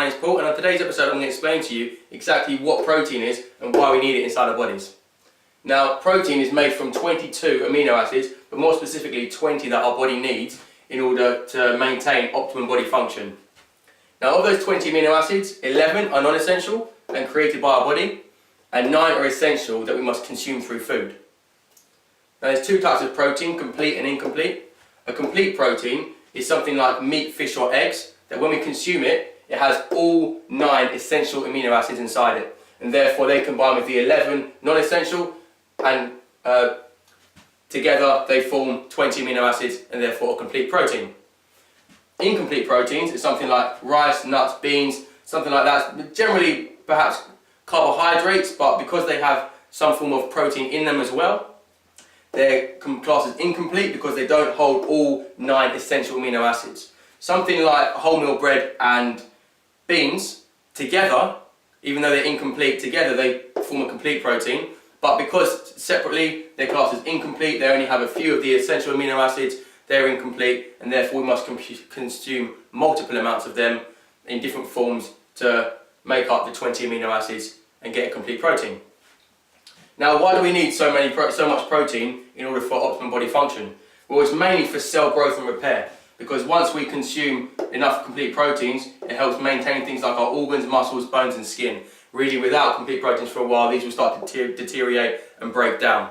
my name is Paul, and on today's episode I'm going to explain to you exactly what protein is and why we need it inside our bodies. Now, protein is made from 22 amino acids, but more specifically 20 that our body needs in order to maintain optimum body function. Now, of those 20 amino acids, 11 are non-essential and created by our body, and 9 are essential that we must consume through food. Now, there's two types of protein, complete and incomplete. A complete protein is something like meat, fish or eggs, that when we consume it, it has all 9 essential amino acids inside it, and therefore they combine with the 11 non-essential, and together they form 20 amino acids and therefore a complete protein. Incomplete proteins is something like rice, nuts, beans, something like that, generally perhaps carbohydrates, but because they have some form of protein in them as well, they're classed as incomplete because they don't hold all 9 essential amino acids. Something like wholemeal bread and beans together, even though they're incomplete, together they form a complete protein, but because separately they're classed as incomplete, they only have a few of the essential amino acids, they're incomplete, and therefore we must consume multiple amounts of them in different forms to make up the 20 amino acids and get a complete protein. Now, why do we need so much protein in order for optimum body function? Well, it's mainly for cell growth and repair, because once we consume enough complete proteins, it helps maintain things like our organs, muscles, bones and skin. Really, without complete proteins for a while, these will start to deteriorate and break down.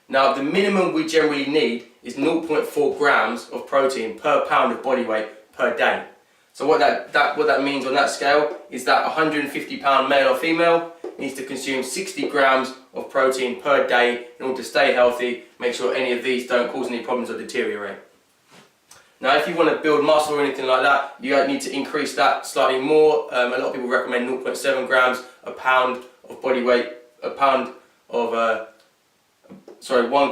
Now, the minimum we generally need is 0.4 grams of protein per pound of body weight per day. So what that means on that scale is that a 150 pound male or female needs to consume 60 grams of protein per day in order to stay healthy, make sure any of these don't cause any problems or deteriorate. Now, if you want to build muscle or anything like that, you need to increase that slightly more. A lot of people recommend 0.7 grams a pound of body weight, 1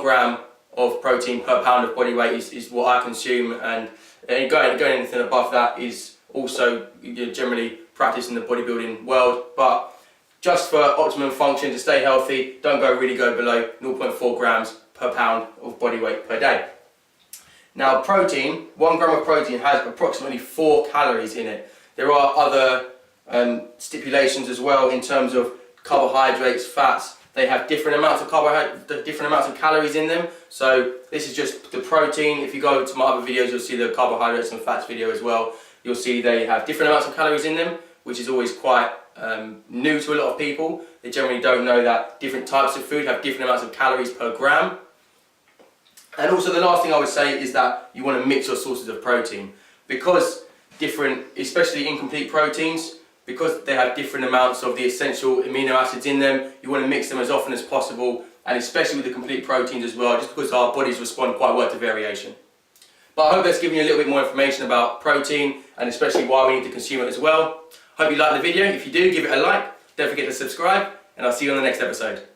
gram of protein per pound of body weight is what I consume, and going anything above that is also generally practiced in the bodybuilding world. But just for optimum function, to stay healthy, don't really go below 0.4 grams per pound of body weight per day. Now, protein, 1 gram of protein has approximately 4 calories in it. There are other stipulations as well in terms of carbohydrates, fats. They have different amounts of calories in them. So this is just the protein. If you go to my other videos, you'll see the carbohydrates and fats video as well. You'll see they have different amounts of calories in them, which is always quite new to a lot of people. They generally don't know that different types of food have different amounts of calories per gram. And also, the last thing I would say is that you want to mix your sources of protein, because especially incomplete proteins, because they have different amounts of the essential amino acids in them, you want to mix them as often as possible, and especially with the complete proteins as well, just because our bodies respond quite well to variation. But I hope that's given you a little bit more information about protein, and especially why we need to consume it as well. Hope you liked the video. If you do, give it a like. Don't forget to subscribe, and I'll see you on the next episode.